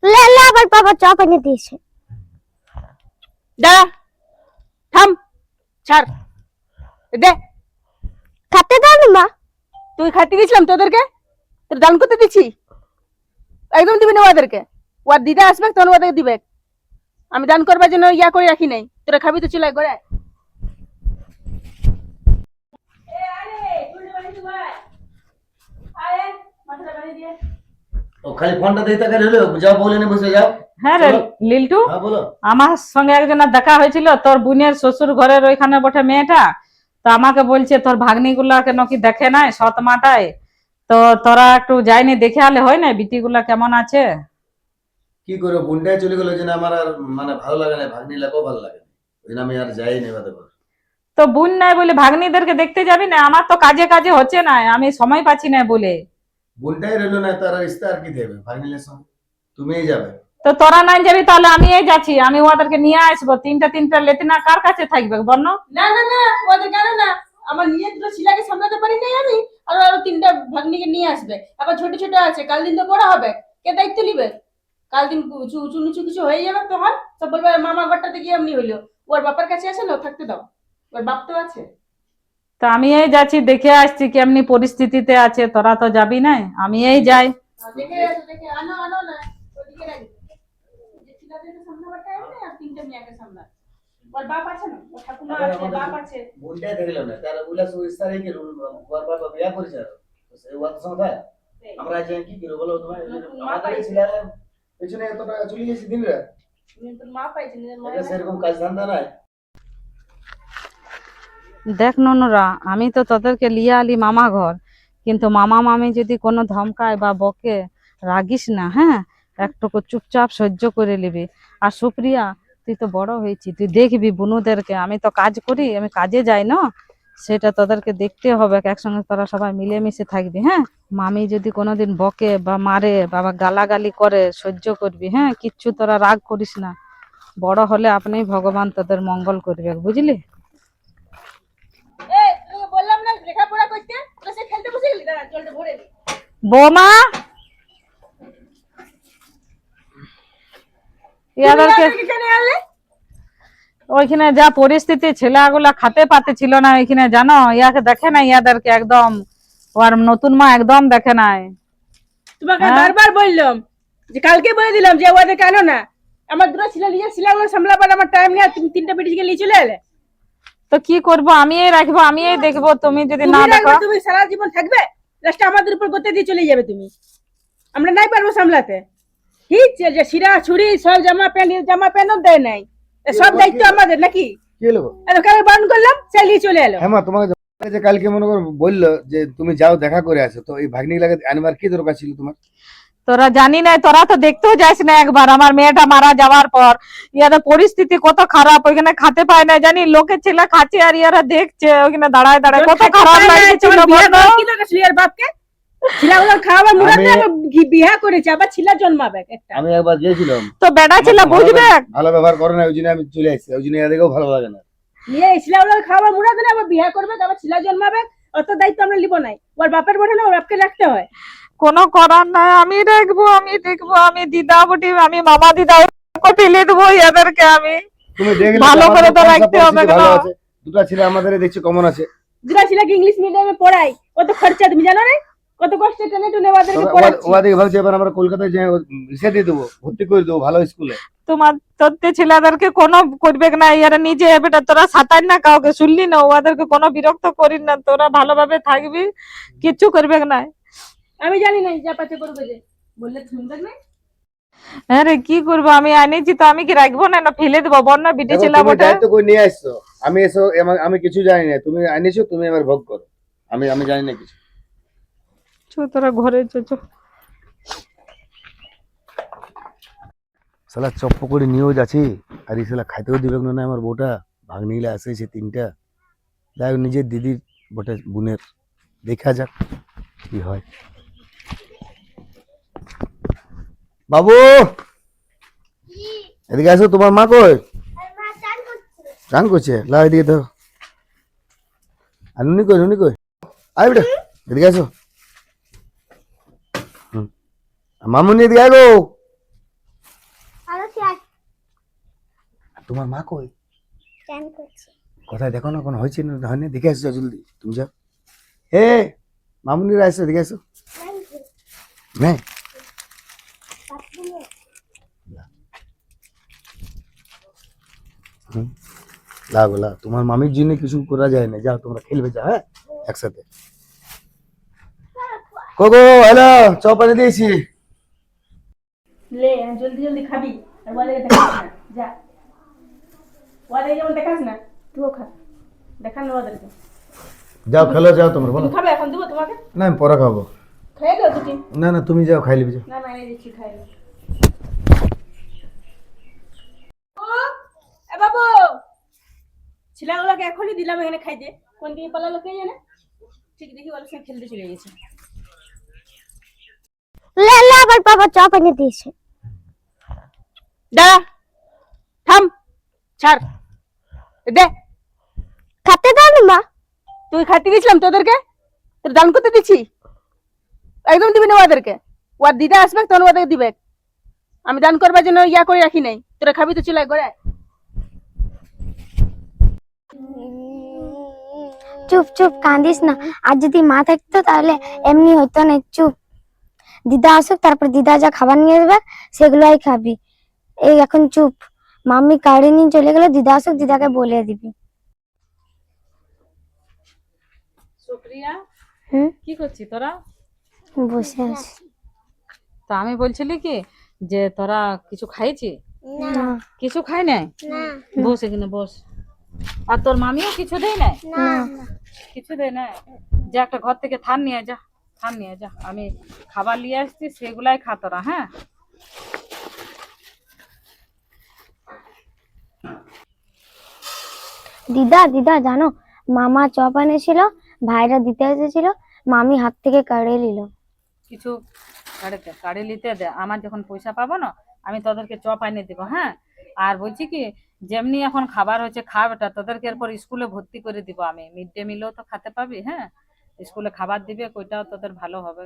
লে লে আবার বাবা চপ এনে দিয়েছে। দাঁড়া, থাম, ছাড়, দে। খেতে দাও না মা। তুই খাইতে গেছিলাম তোদেরকে, তোর দান করতে দিচ্ছি? একদম দিবি না ওদেরকে। ওর দিদা আসবে তখন ওদেরকে দিবে। আমি দান করবার জন্য ইয়া করে রাখি নাই। তোরা খাবি তো চলে ঘরে। ও খালি ফোনটা দিতে গেলে হলো, যাও বলে নে বসে যাও। হ্যাঁ রে লিল্টু, হ্যাঁ বলো। আমার সঙ্গে একজনের দেখা হয়েছিল, তোর বোনের শ্বশুর ঘরের ওইখানে বটে মেয়েটা। তো আমাকে বলছে তোর ভাগ্নি গুলাকে নাকি দেখে নাই সৎ মাটায়। তো তোরা একটু যাইনি দেখে আলে হয় না বিটি গুলা কেমন আছে? কি করবো, বোনটাই চলে গেল, ওই জন্য আমার আর মানে ভালো লাগে না, ভাগ্নি লাগেও ভালো লাগে না, ওই জন্য আমি আর যাই না বাদে। তো বোন নাই বলে ভাগ্নিদেরকে দেখতে যাবি না? আমার তো কাজে কাজে হচ্ছে না, আমি সময় পাচ্ছি না বলে। বোনটাই রইলো না, তার রিস্তা আর কি দেবে ভাগ্নিলের সঙ্গে? তুমিই যাবে। তো তোরা নাই যাবি তাহলে আমি এই যাচ্ছি, আমি ওদেরকে নিয়ে আসবো। তিনটা তিনটা লেতিনা কার কাছে থাকবে বর্ণ? না না না, ওদের কেন না, আমার নিজের দুটো ছিলাকে সামলাতে পারি নাই আমি, আর আরো তিনটা ভাগ্নিকে নিয়ে আসবে। আবার ছোট ছোট আছে, কাল দিন তো বড় হবে, কে দায়িত্ব নিবে? কাল দিন উঁচু নিচু কিছু হয়ে যাবে তখন সব বলবে মামা ঘরটাতে গিয়ে এমনি হইলো। ওর বাপার কাছে আছে না, থাকতে দাও, ওর বাপ তো আছে। তো আমি এই যাচ্ছি, দেখে আসছি কেমনি পরিস্থিতিতে আছে। তোরা তো যাবি না, আমি এই যাই। দেখে আসো, দেখে আনো আনো না, ওদিকে রাখবে। যে ছিলাকে সামলাবারটা এমনি, আর তিনটা মেয়েকে সামলা। ওর বাপ আছে না, ওর ঠাকুমা আছে, বাপ আছে। বোনটাই দেখলাম না, তার ওগুলা সুইস্তা রেখে ওর বাবা বিয়া করেছে, সেই ওয়ার সঙ্গে আমরা যে কি করব বলো তোমার? আমাদের ছিলার পেছনে এত টাকা চলে গেছে দিন রাত, তোর মা পাইছে না, এটা সেরকম কাজ ধান্দা নাই। দেখ ননরা, আমি তো তোদেরকে লিয়ে আলি মামা ঘর, কিন্তু মামা মামি যদি কোনো ধমকায় বা বকে, রাগিস না, হ্যাঁ? একটু চুপচাপ সহ্য করে নিবি। আর সুপ্রিয়া, তুই তো বড় হয়েছি, তুই দেখবি বুনুদেরকে। আমি তো কাজ করি, আমি কাজে যাই না, সেটা তোদেরকে দেখতে হবে। একসঙ্গে তোরা সবাই মিলেমিশে থাকবি, হ্যাঁ? মামি যদি কোনোদিন বকে বা মারে বা গালাগালি করে, সহ্য করবি, হ্যাঁ? কিচ্ছু তোরা রাগ করিস না। বড় হলে আপনি ভগবান তোদের মঙ্গল করবে, বুঝলি? এই তোকে বললাম না লেখাপড়া করতে, তো সে খেলতে বসে গেলি। দাঁড়া, জলটা ভরে দি। বৌমা, ইয়াদেরকে কেন আনলে? ওইখানে যা পরিস্থিতি, ছেলেগুলা খেতে পাতেছিল না ওইখানে, জানো? ইয়াকে দেখে না, ইয়াদেরকে একদম, ওর নতুন মা একদম দেখে নাই। তোমাকে হ্যাঁ? বারবার বললাম, যে কালকে বলে দিলাম যে ওদের কেন না, আমার দুটো ছিল নিজের ছিলাগুলো সামলাবার আমার টাইম নেই, আর তুমি তিনটা বেটিকে নিয়ে চলে এলে। তো কি করবো, আমি এই রাখবো, আমি এই দেখবো, তুমি যদি না তুমি দেখো? রাখবে, তুমি সারা জীবন থাকবে, লাস্টে আমাদের উপর গতে দিয়ে চলে যাবে তুমি। আমরা নাই পারবো সামলাতে। ঠিক যে শিরা ছুরি সব জামা প্যান্টও দেয় নাই, সব দায়িত্ব আমাদের নাকি? কি হলো গো? এত কাল বারণ করলাম, চালিয়ে চলে এলো। হ্যাঁ মা, তোমাকে যে কালকে মনে করো বললো যে তুমি যাও দেখা করে আসো, তো এই ভাগ্নি লাগে আনবার কি দরকার ছিল তোমার? তোরা জানি না, তোরা তো দেখতেও যাস না একবার। আমার মেয়েটা মারা যাওয়ার পর ইয়াদের পরিস্থিতি কত খারাপ, ওইখানে খেতে পায় না, জানি? লোকের ছেলে খাচ্ছে আর ইয়ারা দেখছে ওইখানে দাঁড়ায় দাঁড়ায়, কত খারাপ লাগছিল। বাপকে ছিলাগুলো খাওয়াবার মুরাদে বিয়া করেছে, আবার ছিলা জন্মাবে একটা। আমি একবার গিয়েছিলাম, তো বেটা ছিল বুঝবে। ভালো ব্যবহার করে না, ওই জন্য আমি চলে আসছি, ওই জন্য এদেরকেও ভালো লাগে না। নিয়ে ছিলাগুলো খাওয়াবার মুরাদে আবার বিয়া করবে, আবার ছিলা জন্মাবে, অত দায়িত্ব আমরা নিব নাই। ওর বাপের বটে না, ওর বাপকে রাখতে হয়। কোনো করার নাই, আমি দেখবো, আমি দেখবো, আমি দিদা বটি, আমি মামা দিদা ফেলে দেবো এদেরকে। আমি তুমি দেখলে ভালো করে তো আমাদের রাখতে হবে পরিস্থিতি কেন? ভালো আছে, দুটো ছেলে আমাদের দেখছি কমন আছে। দুটা ছেলেকে ইংলিশ মিডিয়ামে পড়াই, কত খরচা তুমি জানো না? কত কষ্টে টেনে টুনে ওদেরকে পড়াচ্ছি। ওদিকে ভাবছি এবার আমরা কলকাতায় যে রিসে দিয়ে দেবো, ভর্তি করে দেবো ভালো স্কুলে। তোমার তোর ছেলেদেরকে কোনো করবে না, ইয়ারা নিজে বেটা। তোরা সাঁতার না কাউকে শুনলি না, ওদেরকে কোনো বিরক্ত করিস না, তোরা ভালোভাবে থাকবি, কিচ্ছু করবে না। আমি জানি না যা পাচ্ছে করবে, যে বললে শুনবে না। হ্যাঁ রে, কি করবো? আমি আনিছি তো, আমি কি রাখবো না, না ফেলে দেবো? বন্যা বিটি দেখো, ছেলে তুমি বটে। দায়িত্ব করে নিয়ে আসছো, আমি এসো, আমি কিছু জানি না, তুমি আনিছো, তুমি এবার ভোগ করো, আমি আমি জানি না কিছু। চো তোরা ঘরে চো। শালা চপ্প করে নিয়েও যাচ্ছি, আর এই শালা খাইতেও দিবে না আমার বউটা। ভাগ্নিগুলা আসেছে তিনটা, যাই হোক, নিজের দিদির বটে, বোনের, দেখা যাক কি হয়। বাবু এদিকে আসো, তোমার মা কই? চান করছে, লা এদিকে দেখো। আর নুনি কই? আয় বেটা, এদিকে আসো। মামুনি এদিকে আয় গো। তোমার মা কই? চান করছি। কোথায় দেখো না, কোনো হয়েছে না হয়নি, দেখে আসছো জলদি তুমি যাও। হে মামুনিরা আসছো, দেখে আসো। নাই লাগলা, তোমার মামির জন্য কিছু করা যায় না, যাও তোমরা খেলবে, যাও হ্যাঁ একসাথে। কোকো হ্যালো, চা পানি দিয়েছি। লে জলদি জলদি খাবি, আর ওয়ালে দেখাস না, যা ওয়ালে যেমন দেখাস না তুইও খা, দেখান না ওদেরকে। যাও খেলো, যাও তোমরা বলো। তুমি খাবে এখন দেবো তোমাকে? না আমি পরে খাবো। খেয়ে দাও দুটি। না না তুমি যাও, খাই লিবি যাও। না না এনে দিচ্ছি, খাই দাও। ও এ বাবু, ছেলেগুলোকে এখনই দিলাম এখানে খাইতে, কোন দিকে পালালো কে জানে। ঠিক দেখি ওর সঙ্গে খেলতে চলে গেছে। লে লে আবার বাবা চপ এনে দিয়েছে। দাঁড়া, থাম, ছাড়, দে। খেতে দাও না মা। তুই খাইতে দিয়েছিলাম তোদেরকে, তোর দান করতে দিচ্ছি, একদম দিবি না ওদেরকে। ওর দিদা আসবে তখন ওদেরকে দিবে, আমি দান করবার জন্য ইয়া করে রাখি নাই। তোরা খাবি তো চলে করে। চুপ চুপ কাঁদিস না, আর যদি মা থাকতো তাহলে এমনি হতো না। চুপ, দিদা আসুক, তারপর দিদা যা খাবার নিয়ে আসবে সেগুলোই খাবি। এই এখন চুপ, মাম্মি কাড়ি নিয়ে চলে গেল, দিদা আসুক দিদাকে বলে দিবি। সুপ্রিয়া, হুম, কি করছিস তোরা? বসে আছি। তো আমি বলছিলি কি যে তোরা কিছু খাইছি? না কিছু খাই নাই? না বস এখানে বস। আর তোর মামিও কিছু দেয় নাই? না কিছু দেয় না? যে একটা ঘর থেকে থান নিয়ে যা, থান নিয়ে যা, আমি খাবার নিয়ে আসছি, সেগুলাই খা তোরা। হ্যাঁ দিদা, দিদা জানো মামা চপ এনেছিল, ভাইরা দিতে এসেছিল, মামি হাত থেকে কাড়ে নিল। কিছু কাড়ে নিতে দে, আমার যখন পয়সা পাবো না আমি তোদেরকে চপ এনে দেবো। হ্যাঁ আর বলছি কি, যেমনি এখন খাবার হচ্ছে খা বেটা, তোদেরকে এরপর স্কুলে ভর্তি করে দিব আমি, মিড ডে মিলও তো খেতে পাবি। হ্যাঁ স্কুলে খাবার দিবে, ওইটাও তোদের ভালো হবে।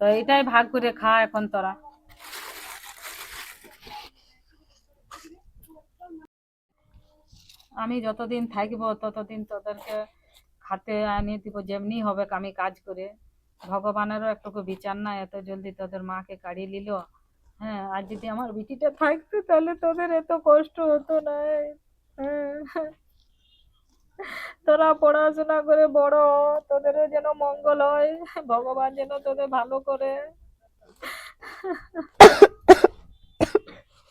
তো এটাই ভাগ করে খা এখন তোরা। আমি যতদিন থাকবো ততদিন তোদেরকে খাতে আনিয়ে দিব, যেমনি হবে আমি কাজ করে। ভগবানেরও একটুকু বিচার না, এত জলদি তোদের মাকে কাড়িয়ে নিল। হ্যাঁ আর যদি আমার বিটিটা থাকতো তাহলে তোদের এত কষ্ট হতো না। হ্যাঁ, তোরা পড়াশোনা করে বড় হ, তোদেরও যেন মঙ্গল হয়, ভগবান যেন তোদের ভালো করে।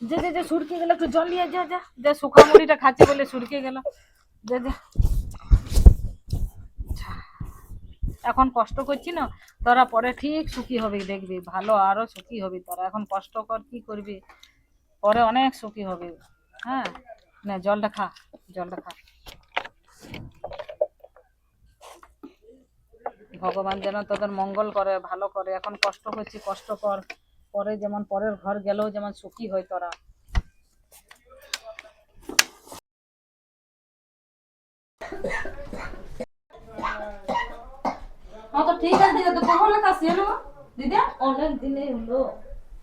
যে যে যে সুরকে গেল, একটু জল নিয়ে যা, যা যা, শুকা মুড়িটা খাচ্ছে বলে সুরকে গেল, যা যা। এখন কষ্ট করছি না, তোরা পরে ঠিক সুখী হবি, দেখবি ভালো আরো সুখী হবি। তোরা এখন কষ্ট কর, কি করবি, পরে অনেক সুখী হবি। হ্যাঁ না জলটা খা, জলটা খা। ভগবান যেন তোদের মঙ্গল করে, ভালো করে। এখন কষ্ট করছি, কষ্ট কর, পরে যেমন পরের ঘর গেলেও যেমন সুখী হয় তোরা। হ্যাঁ তো ঠিক আছে, দিদা তো কখন লেখা আসছে না দিদা? অনেক দিনে হলো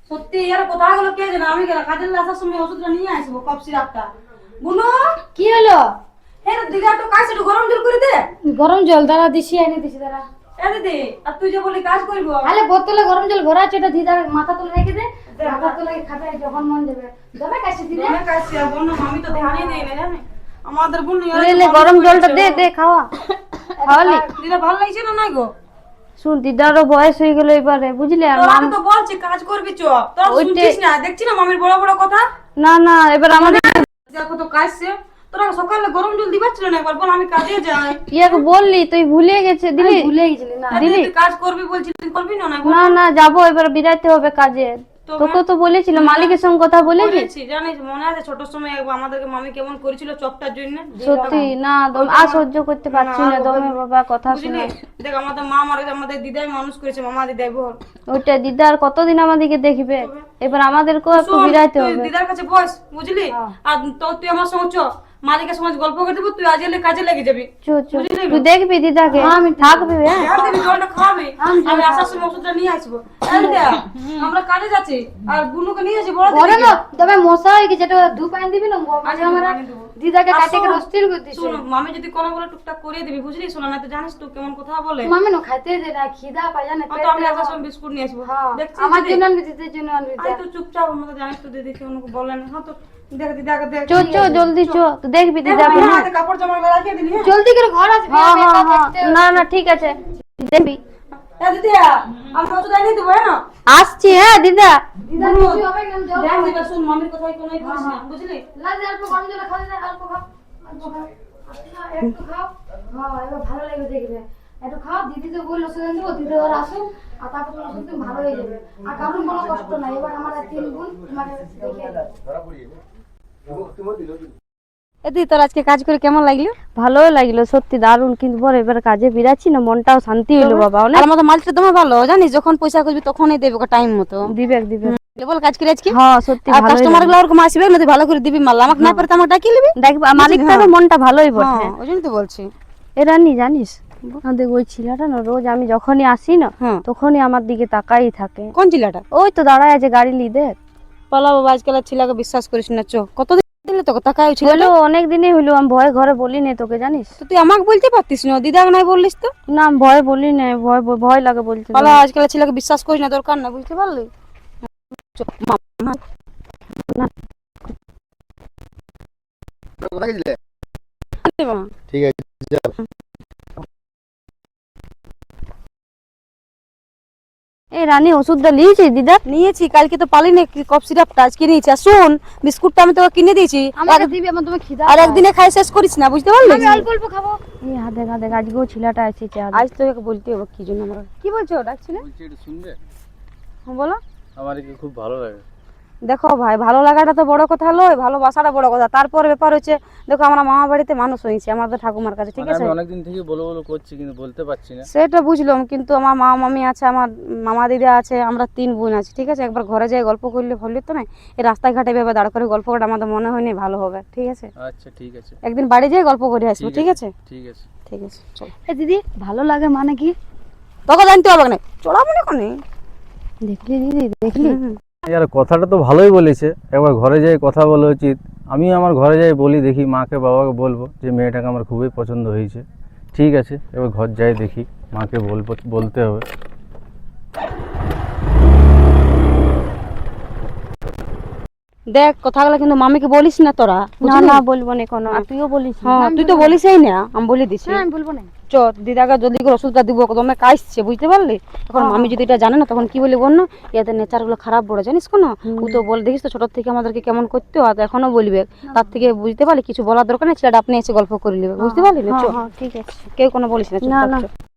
সত্যি। এর কোথায় গেল কে জানে, আমি গেলাম কাজের আসার সময় ওষুধটা নিয়ে আসবো, কফ সিরাপটা। বুনু কি হলো? হ্যাঁ দিদা একটু কাজ একটু গরম জল করে দে। গরম জল দাঁড়া দিছি, এনে দিছি দাঁড়া। এ দিদি, আর তুই যে বলি কাজ করবো, আরে বোতলে গরম জল ভরা আছে, এটা দিদার মাথা তুলে রেখে দে, মাথা তুলে খাবে যখন মন দেবে। দেবে কাছে দিলে অনেক কাজ আর বোন আমি তো ধ্যানই দেই না জানে। আমাদের বোন লে গরম জলটা দে দে খাওয়া। খাওয়ালি দিদা ভালো লাগছে না নাই গো? শুন, দিদারও বয়স হয়ে গেল এবারে, বুঝলি? আর তোরা তো বলছি কাজ করবি চ, তোরা শুনছিস না? দেখছি না মামির বড় বড় কথা। না না এবার আমাদের দেখো তো কাজছে, তোরা সকালে গরম জল দিবার ছিল না একবার, বল আমি কাজে যাই। ইয়াকে বললি, তুই ভুলে গেছে দিলি, ভুলে গেছিলি না আর দিলি তুই কাজ করবি বলছিস, করবি না? না না যাবো এবার, বিরাইতে হবে কাজে। তোকে তো বলেছিল, মালিকের সঙ্গে কথা বলেছিস? বলেছি জানিস, মনে আছে ছোট সময় একবার আমাদেরকে মামি কেমন করেছিল চপটার জন্য? সত্যি না, আর সহ্য করতে পারছি না দমে বাবা কথা শুনে। বুঝলি, দেখ আমাদের মা মারা গেছে, আমাদের দিদাই মানুষ করেছে, মামা দিদাই বল। ওইটা দিদার কতদিন আমাদেরকে দেখবে, এবার আমাদেরকেও একটু শোন, বিরাইতে তুই হবে। দিদার কাছে বস বুঝলি, আর তো তুই আমার সঙ্গে চ, মালিকের সমাজ গল্প করে দেবো, তুই আজ এলে কাজে লেগে যাবি। চো চো বুঝলি? তুই দেখবি দিদাকে থাকবি হ্যাঁ ধ্যান দিবি, জলটা খাওয়াবি, আমি আসার সময় ওষুধটা নিয়ে আসবো। এই দেখ, আমরা কাজে যাচ্ছি আর বুনুকে নিয়ে আসি বড় ঘরে দিদিকে। না তবে মশা হয়ে গেছে, এটা ধূপ আনি দিবি না মাঝে আমরা দিদাকে আর কাটে শোন, রস্তির করে দিছে। শোন, মামি যদি কোনো বলে টুকটাক করিয়ে দিবি, বুঝলি? শোনা না তো জানিস তো কেমন কথা বলে। মামি না খাইতে দে না, খিদা পায় জানে তো আমি আসার সময় বিস্কুট নিয়ে আসবো। দেখছিস আমার দিদি? জন্য আনবি, দিদির জন্য আনবি। আই তো চুপচাপ, আমরা জানিস তো দিদিকে অন্যকে বলে না। হ্যাঁ তো দেখ দিদি আগে দেখ। চো চো জলদি চো, তুই দেখবি দিদাকে। হ্যাঁ, হাতে কাপড় জামা রাখিয়ে দিলি। হ্যাঁ জলদি করে ঘর আসবি। না না ঠিক আছে দেখবি। এই দিদি, আমি ওষুধ এনে দেবো। হ্যাঁ না? আসছি হ্যাঁ দিদা। দেখ দিদা, শোন, মামির কথাই কোনো করিস না, বুঝলি? অল্প খাও, অল্প খাও। একটু খাও, হ্যাঁ এবার ভালো লাগবে দেখবে। একটু খাও, দিদি তো বললো ওষুধ দেবো, দিদি ওর আসুন আর তারপর তোমার ওষুধ তুমি ভালো হয়ে যাবে। আর কারণ কোনো কষ্ট নাই। এবার আমার 3 বোন তোমাকে দেখে। এদি তোর আজকে কাজ করে কেমন লাগলো? ভালো লাগলো সত্যি দারুণ, কিন্তু পরে এবার কাজে বিরাচ্ছি না, মনটাও শান্তি হইলো বাবা। আর আমাদের মালিকটা তোমার ভালো জানিস, যখন পয়সা করবি তখনই দেবে টাইম মতো। দিবে দিবে বল কাজ করে আজকে। হ্যাঁ সত্যি আর ভালো কাস্টমার গুলো ওরকম আসবে না, ভালো করে দিবি মাল, আমাকে না পারে তো আমাকে ডাকি নিবি। দেখবা মালিকটারও মনটা ভালোই বটে। হ্যাঁ ওই জন্য তো বলছি। এ রানী জানিস আমাদের ওই ছেলেটা না রোজ আমি যখনই আসি না হ্যাঁ তখনই আমার দিকে তাকাই থাকে। কোন ছেলেটা? ওই তো দাঁড়ায় আছে গাড়ি লিদে। পালা বাবা, আজকাল ছেলেকে বিশ্বাস করিস না। চো কতদিন দিলে তোকে তাকায় ছিল? হলো অনেক দিনই হইলো, আমি ভয় ঘরে বলি নাই তোকে জানিস তো তুই আমাকে বলতে পারতিস না, দিদাকে নাই বললিস তো। না, আমি ভয় বলি নাই, ভয় ভয় লাগে বলতে। পালা আজকাল ছেলেকে বিশ্বাস করিস না, দরকার না, বুঝতে পারলি? চো, কোথায় গেছিলে? মা। ঠিক আছে যাও। এই রানী ওষুধটা নিয়েছিস দিদা? নিয়েছি, কালকে তো পালিনি কফ সিরাপটা, আজকে নিয়েছি। আর শোন, বিস্কুটটা আমি তোকে কিনে দিয়েছি, আমাকে দিবি, আমার তোমার খিদা আর একদিনে খাই শেষ করিস না, বুঝতে পারলি? আমি অল্প অল্প খাবো। এই হাতে হাতে আজকেও ছেলেটা এসেছে। আজ তোকে বলতে হবে কি জন্য আমরা। কি বলছো ডাকছিলে? বলছি একটু শুনবে? হ্যাঁ বলো। আমার কি খুব ভালো লাগে। দেখো ভাই, ভালো লাগাটা তো বড় কথা লয়, ভালোবাসাটা বড় কথা। তারপর ব্যাপার হচ্ছে, দেখো আমরা মামা বাড়িতে মানুষ হয়েছি আমাদের ঠাকুমার কাছে, ঠিক আছে? আমি অনেকদিন থেকে বলো বলো করছি কিন্তু বলতে পারছি না। সেটা বুঝলাম, কিন্তু আমার মা মামি আছে, আমার মামা দিদা আছে, আমরা 3 বোন আছি, ঠিক আছে? একবার ঘরে যাই গল্প করলে ভালো তো না, এই রাস্তায় ঘাটে ভেবে দাঁড় করে গল্প করা আমাদের মনে হয়নি ভালো হবে, ঠিক আছে? আচ্ছা ঠিক আছে। একদিন বাড়ি যাই গল্প করে আসবো, ঠিক আছে? ঠিক আছে। ঠিক আছে চল। এ দিদি ভালো লাগে মানে কি? তোকে জানতে হবে না, চড়া মনে কোনে। দেখলি দিদি দেখলি? यार কথাটা তো ভালোই বলেছে, একবার ঘরে যাই কথা বলা উচিত। আমি আমার ঘরে যাই বলি, দেখি মাকে বাবাকে বলবো যে মেয়েটাকে আমার খুবই পছন্দ হয়েছে। ঠিক আছে, এবার ঘর যাই দেখি, মাকে বলবো, বলতে হবে। দেখ কথাগুলো কিন্তু মামিকে বলিস না তোরা, না বুঝলি? না বলবো না কোনো, আর তুইও বলিস না। হ্যাঁ তুই তো বলিসই না, আমি বলে দিছি। হ্যাঁ আমি বলবো না। চ দিদাকে জলদি করে ওষুধটা দিব, তোমরা কাশছে, বুঝতে পারলি? এখন মামি যদি এটা জানে না তখন কি বলি বল না, এদের নেচার গুলো খারাপ বড়, জানিস কোন? ও তো বল দেখিস তো ছোট থেকে আমাদেরকে কেমন করতে, আর এখনো বলবে। তার থেকে বুঝতে পারলি কিছু বলার দরকার নেই, ছেলেটা আপনি এসে গল্প করে নেবে, বুঝতে পারলি না? চ হ্যাঁ ঠিক আছে। কেউ কোনো বলিস না, না, না। চুপচাপ চ।